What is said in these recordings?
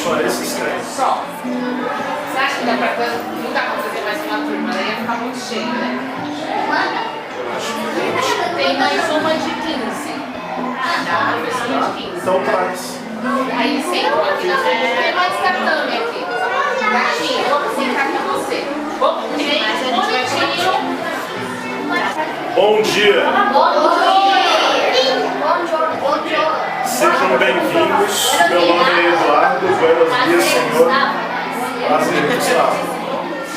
Só esses três. Só. Você acha que dá pra não dá pra fazer mais uma turma? Daí ia ficar muito cheio, né? Tem mais uma de 15. Dá uma de 15. Então traz. Aí sentam aqui na frente, tem mais tatame aqui. Gatinho, vamos sentar com você. Vamos, mas a gente vai tirar. Bom dia. Sejam bem-vindos. Meu nome é Eduardo. Buenos dias, Senhor. Prazer em estar.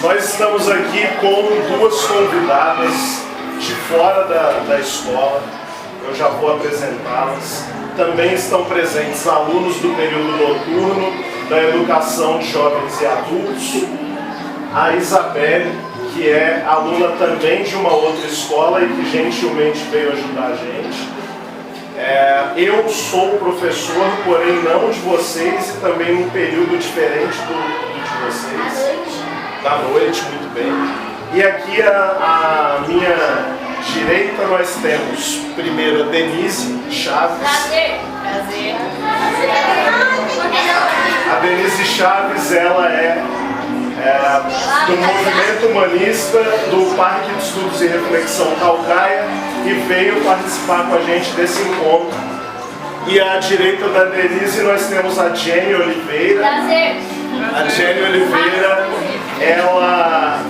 Nós estamos aqui com duas convidadas de fora da escola. Eu já vou apresentá-las. Também estão presentes alunos do período noturno da educação de jovens e adultos. A Isabelle, que é aluna também de uma outra escola e que gentilmente veio ajudar a gente. Eu sou professor, porém não de vocês e também num período diferente do de vocês. Da noite, muito bem. E aqui à minha direita nós temos primeiro a Denise Chaves. Prazer. Prazer. A Denise Chaves, ela é do movimento humanista do Parque de Estudos e Reflexão Calcaia e veio participar com a gente desse encontro. E à direita da Denise nós temos a Jenny Oliveira. Prazer. A Jenny Oliveira, ela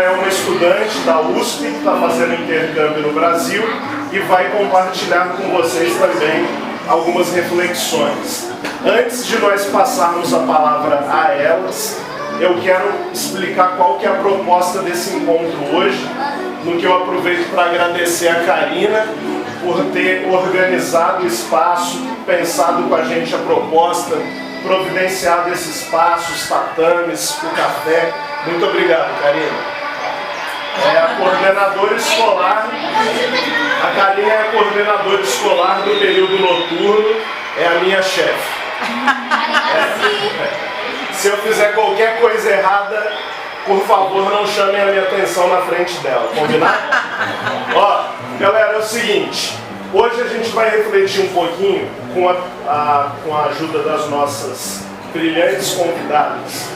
é uma estudante da USP, que está fazendo intercâmbio no Brasil e vai compartilhar com vocês também algumas reflexões. Antes de nós passarmos a palavra a elas, eu quero explicar qual que é a proposta desse encontro hoje, no que eu aproveito para agradecer a Karina por ter organizado o espaço, pensado com a gente a proposta, providenciado esse espaço, os tatames, o café. Muito obrigado, Karina. É a coordenadora escolar, a Karina é a coordenadora escolar do período noturno, é a minha chefe. Se eu fizer qualquer coisa errada, por favor, não chamem a minha atenção na frente dela, combinado? Ó, galera, é o seguinte, hoje a gente vai refletir um pouquinho com a ajuda das nossas brilhantes convidadas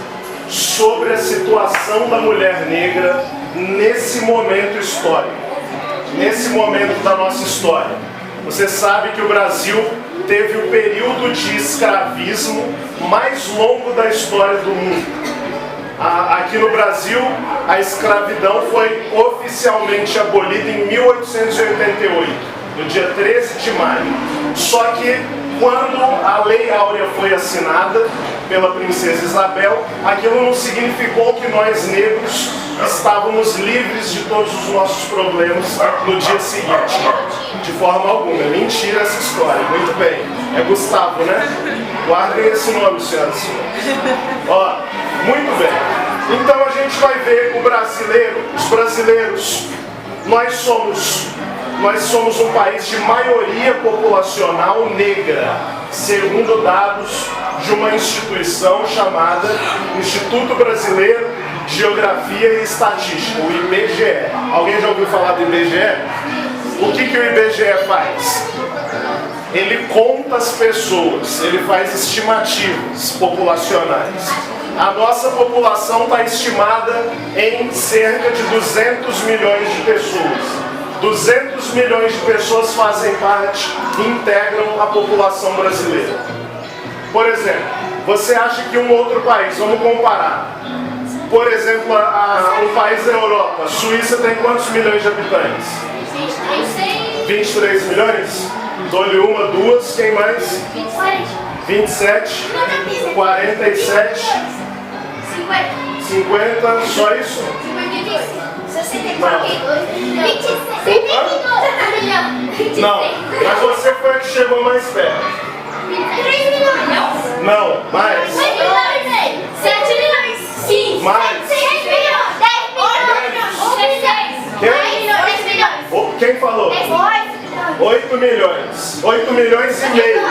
sobre a situação da mulher negra nesse momento histórico, nesse momento da nossa história. Você sabe que o Brasil teve o período de escravismo mais longo da história do mundo. Aqui no Brasil, a escravidão foi oficialmente abolida em 1888, no dia 13 de maio. Só que quando a Lei Áurea foi assinada pela princesa Isabel, aquilo não significou que nós negros estávamos livres de todos os nossos problemas no dia seguinte. De forma alguma. É mentira essa história. Muito bem. É Gustavo, né? Guardem esse nome, senhoras e senhores. Ó, muito bem. Então a gente vai ver os brasileiros, nós somos um país de maioria populacional negra, segundo dados de uma instituição chamada Instituto Brasileiro de Geografia e Estatística, o IBGE. Alguém já ouviu falar do IBGE? O que o IBGE faz? Ele conta as pessoas, ele faz estimativas populacionais. A nossa população está estimada em cerca de 200 milhões de pessoas. 200 milhões de pessoas fazem parte e integram a população brasileira. Por exemplo, você acha que um outro país, vamos comparar, por exemplo, um país da Europa, a Suíça tem quantos milhões de habitantes? 23 milhões? Dou-lhe uma, duas, quem mais? 27, 47, 50, só isso? Não, mas você foi a que chegou mais perto. 3 milhões. Não, mais. 7 milhões. 7 milhões. 5. Mais. 6 milhões. 10 milhões. 10 milhões. Quem falou? 8 milhões. 8 milhões e meio.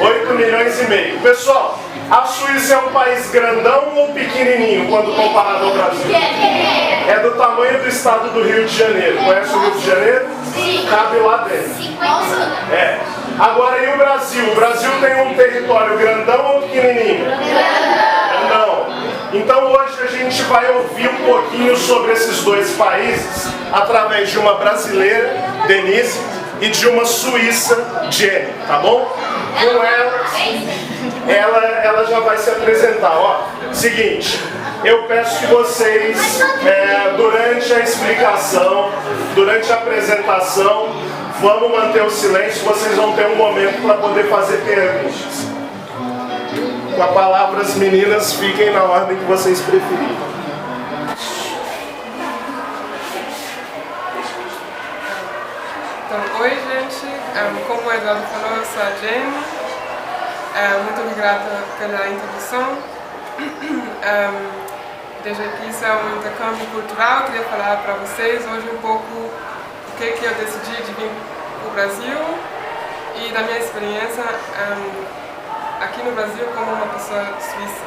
8 milhões e meio. Pessoal, a Suíça é um país grandão ou pequenininho quando comparado ao Brasil? É do tamanho do estado do Rio de Janeiro. Conhece o Rio de Janeiro? Sim. Cabe lá dentro. É. Agora, e o Brasil? O Brasil tem um território grandão ou pequenininho? Grandão. Então hoje a gente vai ouvir um pouquinho sobre esses dois países através de uma brasileira, Denise, e de uma suíça, Jenny, tá bom? Com ela já vai se apresentar. Ó, seguinte, eu peço que vocês, durante a explicação, durante a apresentação, vamos manter o silêncio, vocês vão ter um momento para poder fazer perguntas. Com a palavra, as meninas, fiquem na ordem que vocês preferirem. Então, oi gente, como o Eduardo falou, eu sou a Jenny. Muito obrigada pela introdução. Desde aqui isso é um intercâmbio cultural, eu queria falar para vocês hoje um pouco por que eu decidi de vir para o Brasil e da minha experiência aqui no Brasil como uma pessoa suíça.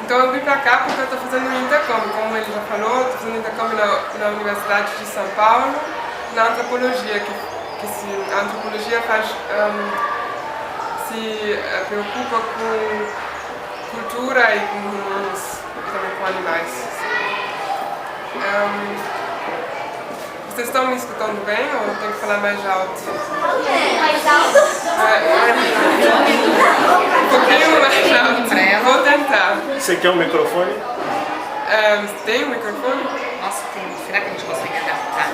Então eu vim para cá porque eu estou fazendo um intercâmbio, como ele já falou, estou fazendo um intercâmbio na Universidade de São Paulo, na antropologia, a antropologia se preocupa com cultura e com humanos e também com animais. Vocês estão me escutando bem ou eu tenho que falar mais alto? Mais alto? Um pouquinho mais alto. Vou tentar. Você quer um microfone? Tem um microfone? Nossa, tem. Será que a gente consegue adaptar?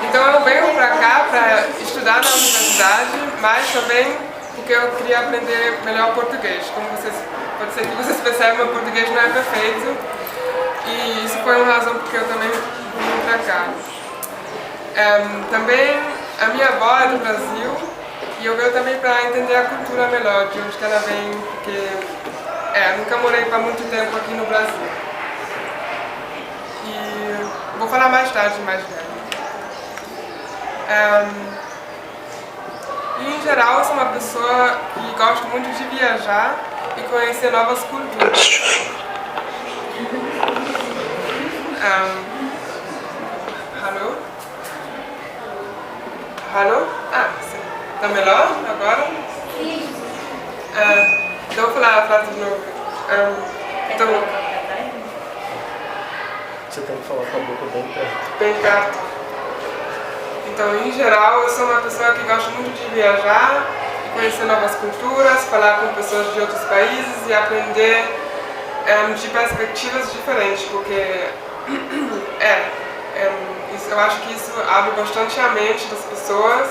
Então eu venho para cá para estudar na universidade, mas também porque eu queria aprender melhor português. Como pode ser que vocês percebam, meu português não é perfeito. E isso foi uma razão porque eu também vim para cá. Também a minha avó é do Brasil e eu venho também para entender a cultura melhor, de onde que ela vem, porque nunca morei para muito tempo aqui no Brasil. E vou falar mais tarde mais dela. E em geral, eu sou uma pessoa que gosta muito de viajar e conhecer novas culturas. Alô? Alô? Sim. Tá melhor agora? Então eu vou falar a frase de novo. Então, Você tem que falar com a boca bem perto. bem perto. Então, em geral, eu sou uma pessoa que gosta muito de viajar e conhecer novas culturas, falar com pessoas de outros países e aprender de perspectivas diferentes, porque eu acho que isso abre bastante a mente das pessoas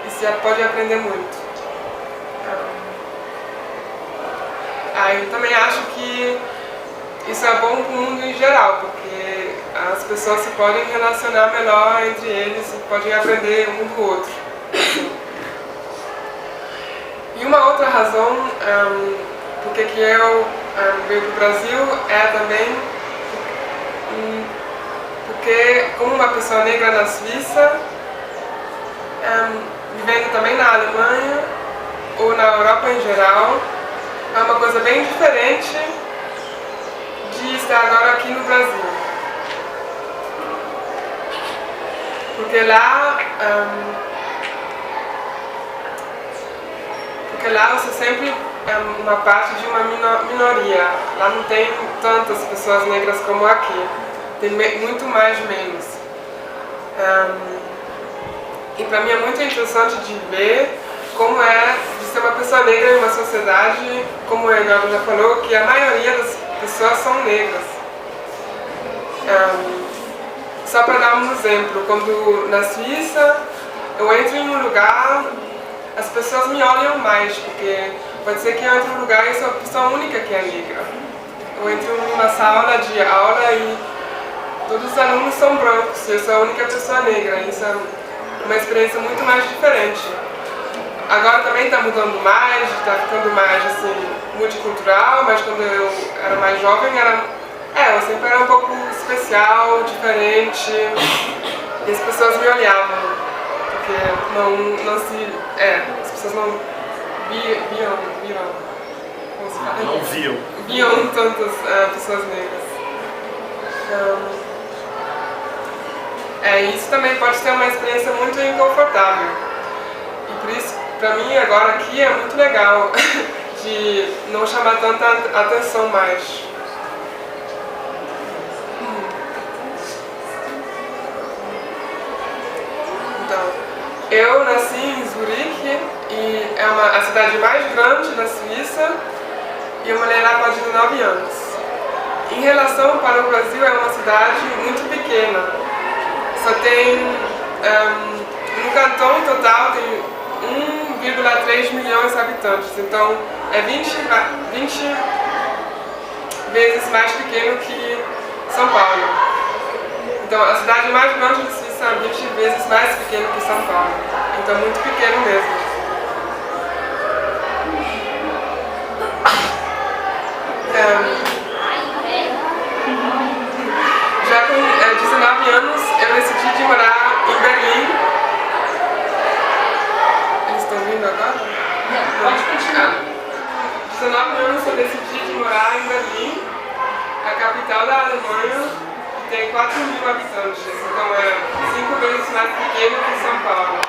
e se pode aprender muito. Eu também acho que isso é bom para o mundo em geral, porque as pessoas se podem relacionar melhor entre eles e podem aprender um do outro. E uma outra razão por que eu veio para o Brasil é também porque, como uma pessoa negra na Suíça, vivendo também na Alemanha ou na Europa em geral, é uma coisa bem diferente de estar agora aqui no Brasil. Porque lá você sempre é uma parte de uma minoria. Lá não tem tantas pessoas negras como aqui. Tem muito mais menos. E para mim é muito interessante de ver como é de ser uma pessoa negra em uma sociedade, como o Eduardo já falou, que a maioria das pessoas são negras. Só para dar um exemplo, quando na Suíça eu entro em um lugar, as pessoas me olham mais, porque pode ser que eu entre em um lugar e sou a pessoa única que é negra. Eu entro em uma sala de aula e todos os alunos são brancos e eu sou a única pessoa negra. Isso é uma experiência muito mais diferente. Agora também está mudando mais, está ficando mais assim, multicultural, mas quando eu era mais jovem eu sempre era um pouco especial, diferente, e as pessoas me olhavam, porque as pessoas não viam, como se fala? Não viam. Viam tantas pessoas negras. Isso também pode ser uma experiência muito inconfortável. E por isso, para mim, agora aqui é muito legal de não chamar tanta atenção mais. Então, eu nasci em Zurique, e é a cidade mais grande da Suíça, e eu morei lá por 19 anos. Em relação para o Brasil, é uma cidade muito pequena. Só tem, no cantão total, tem 1,3 milhões de habitantes. Então, é 20 vezes mais pequeno que São Paulo. Então, a cidade mais grande da Suíça é 20 vezes mais pequena que São Paulo. Então, é muito pequeno mesmo. Já com 19 anos, eu decidi de morar em Berlim. Eles estão vindo agora? Não, pode continuar. 19 anos eu decidi de morar em Berlim, a capital da Alemanha, que tem 4.000 habitantes. Então é 5 vezes mais pequeno que São Paulo.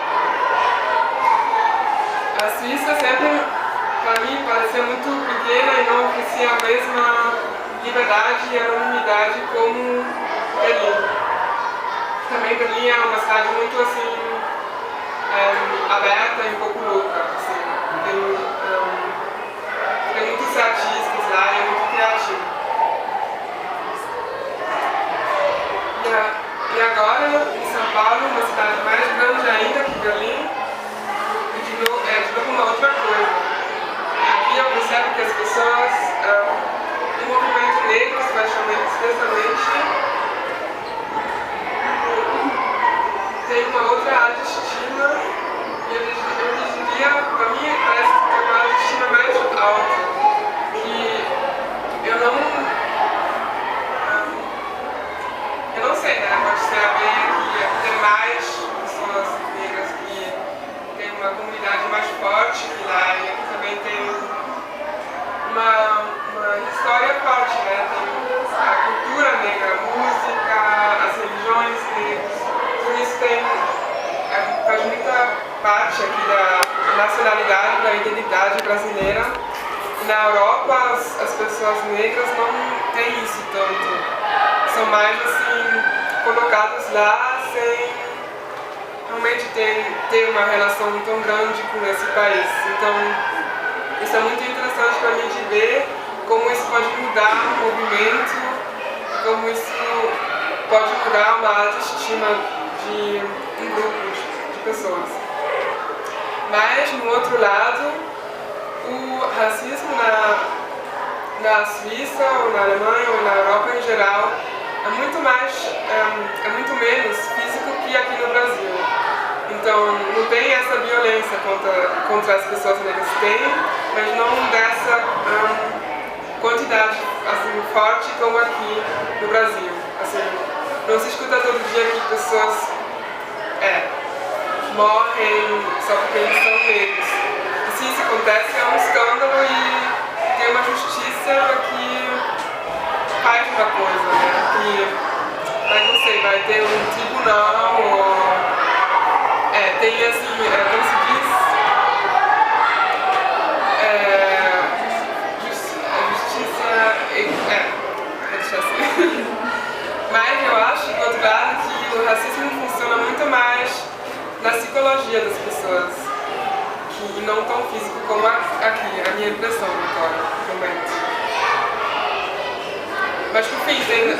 A Suíça sempre, para mim, parecia muito pequena e não oferecia a mesma liberdade e anonimidade como Berlim. Também Berlim é uma cidade muito assim, aberta e um pouco louca. Assim. Tem muitos artistas lá e é muito criativo. E agora, em São Paulo, uma cidade mais grande ainda que Berlim, de novo uma outra coisa. Aqui eu percebo que as pessoas, o movimento negro, especialmente, tem uma outra autoestima, e eu diria, para mim, parece que tem uma autoestima mais alta, que eu não sei, né, pode ser a ver que tem mais pessoas negras que tem uma comunidade mais forte que lá, e aqui também tem uma história forte, né, tem a cultura negra, a música, as religiões negras. Por isso faz muita parte aqui da nacionalidade, da identidade brasileira. E na Europa as pessoas negras não têm isso tanto. São mais assim, colocadas lá sem realmente ter uma relação tão grande com esse país. Então isso é muito interessante para mim de ver como isso pode mudar o movimento, como isso pode mudar uma autoestima de um grupo de pessoas. Mas, no outro lado, o racismo na Suíça, ou na Alemanha, ou na Europa em geral, é muito menos físico que aqui no Brasil. Então, não tem essa violência contra as pessoas negras. Tem, mas não dessa quantidade assim, forte como aqui no Brasil. Assim, não se escuta todo dia que pessoas morrem só porque eles são negros. E se isso acontece é um escândalo e tem uma justiça que faz uma coisa, né? Mas não sei, vai ter um tribunal ou... tem assim, como se diz? Justiça... assim. Mas eu acho, do outro lado, que o racismo funciona muito mais na psicologia das pessoas, que não tão físico como aqui, a minha impressão agora, no momento. Mas, por fim, tem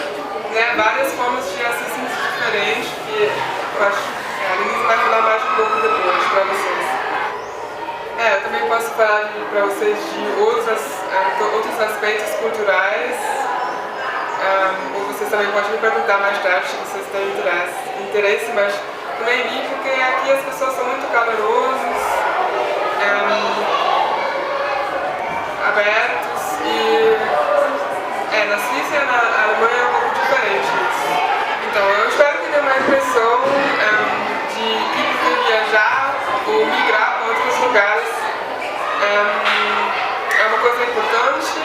várias formas de racismo diferentes, que eu acho que a Denise vai falar mais um pouco depois para vocês. Eu também posso falar para vocês de outros aspectos culturais. Ou vocês também podem me perguntar mais tarde se vocês têm interesse, mas também vi porque aqui as pessoas são muito calorosas, abertos e na Suíça e na Alemanha é um pouco diferente isso. Então eu espero que dê uma impressão de que viajar ou migrar para outros lugares é uma coisa importante.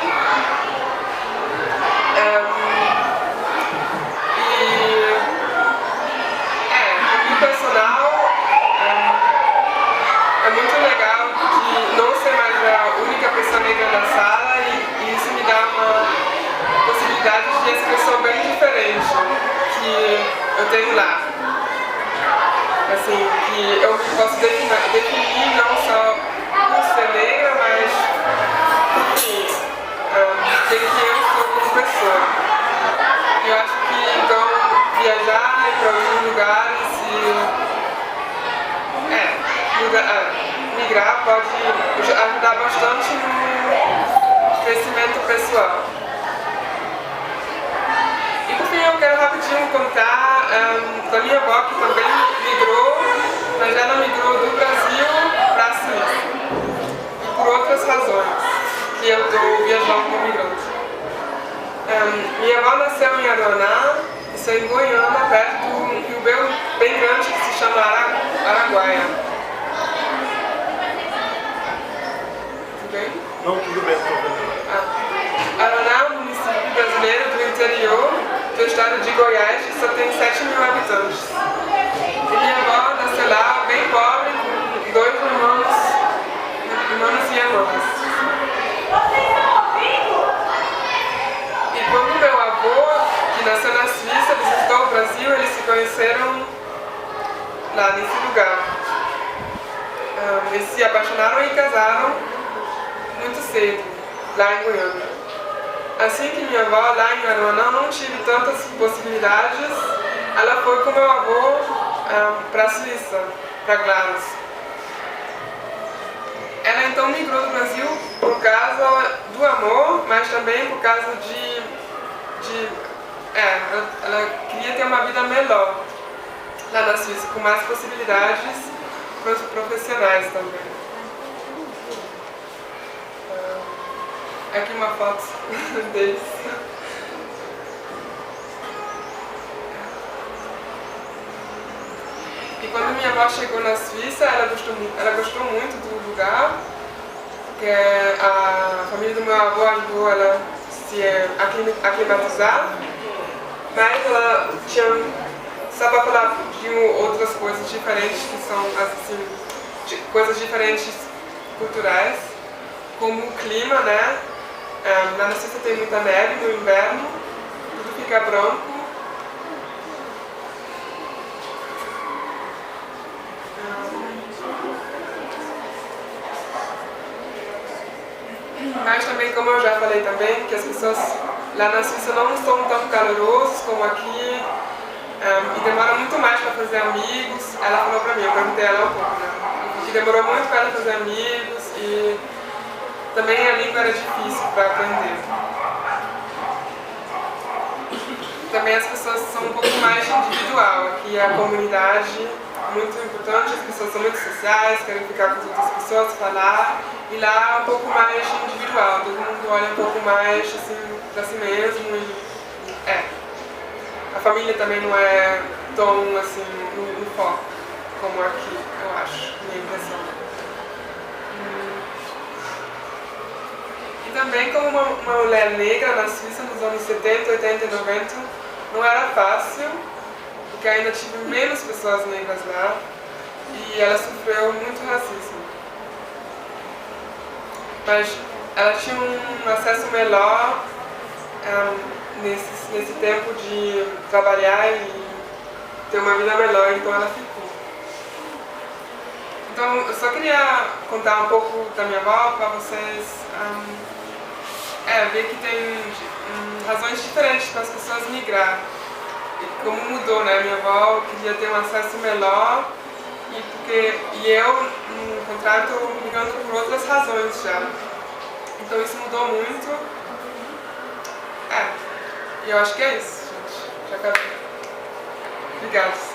que eu tenho lá. Assim, que eu posso definir não só por ser negra, mas enfim, quem que eu sou como pessoa. Eu acho que então viajar para outros lugares e migrar pode ajudar bastante no crescimento pessoal. E por fim eu quero rapidinho contar da minha avó que também migrou, mas ela migrou do Brasil para a Suíça. E por outras razões que eu estou viajando como migrante. Minha avó nasceu em Aruaná, isso é em Goiânia, perto de um rio bem grande que se chama Araguaia. Tudo bem? Não, tudo bem, estou vendo. Aruaná é um município brasileiro do interior do estado de Goiás, que só tem 7.000 habitantes. E minha avó nasceu lá, bem pobre, com 2 irmãos e irmãs. E quando meu avô, que nasceu na Suíça, visitou o Brasil, eles se conheceram lá nesse lugar. Eles se apaixonaram e casaram muito cedo, lá em Goiânia. Assim que minha avó, lá em Aruanã, não tive tantas possibilidades, ela foi com meu avô para a Suíça, para Glarus. Ela então migrou do Brasil por causa do amor, mas também por causa ela queria ter uma vida melhor lá na Suíça, com mais possibilidades profissionais também. Aqui uma foto deles. E quando minha avó chegou na Suíça, ela gostou muito do lugar, porque a família do meu avô ajudou ela a se aclimatizar, mas ela tinha, só para falar de outras coisas diferentes, que são assim, coisas diferentes culturais, como o clima, né? Lá na Suíça tem muita neve no inverno, tudo fica branco. Mas também, como eu já falei também, que as pessoas lá na Suíça não são tão calorosas como aqui, e demora muito mais para fazer amigos. Ela falou para mim, eu perguntei ela um pouco, né? Que demorou muito para ela fazer amigos e também a língua era difícil para aprender. Também as pessoas são um pouco mais individual. Aqui a comunidade é muito importante, as pessoas são muito sociais, querem ficar com as outras pessoas, falar. E lá é um pouco mais individual, todo mundo olha um pouco mais assim, para si mesmo. A família também não é tão assim, no foco como aqui, eu acho, minha impressão. E também como uma mulher negra na Suíça nos anos 70, 80 e 90 não era fácil, porque ainda tive menos pessoas negras lá e ela sofreu muito racismo. Mas ela tinha um acesso melhor nesse tempo de trabalhar e ter uma vida melhor, então ela ficou. Então eu só queria contar um pouco da minha avó para vocês ver que tem razões diferentes para as pessoas migrar. E como mudou, né? Minha avó queria ter um acesso melhor e eu, no contrário, estou migrando por outras razões já. Então isso mudou muito. E eu acho que é isso, gente. Já acabei. Obrigada.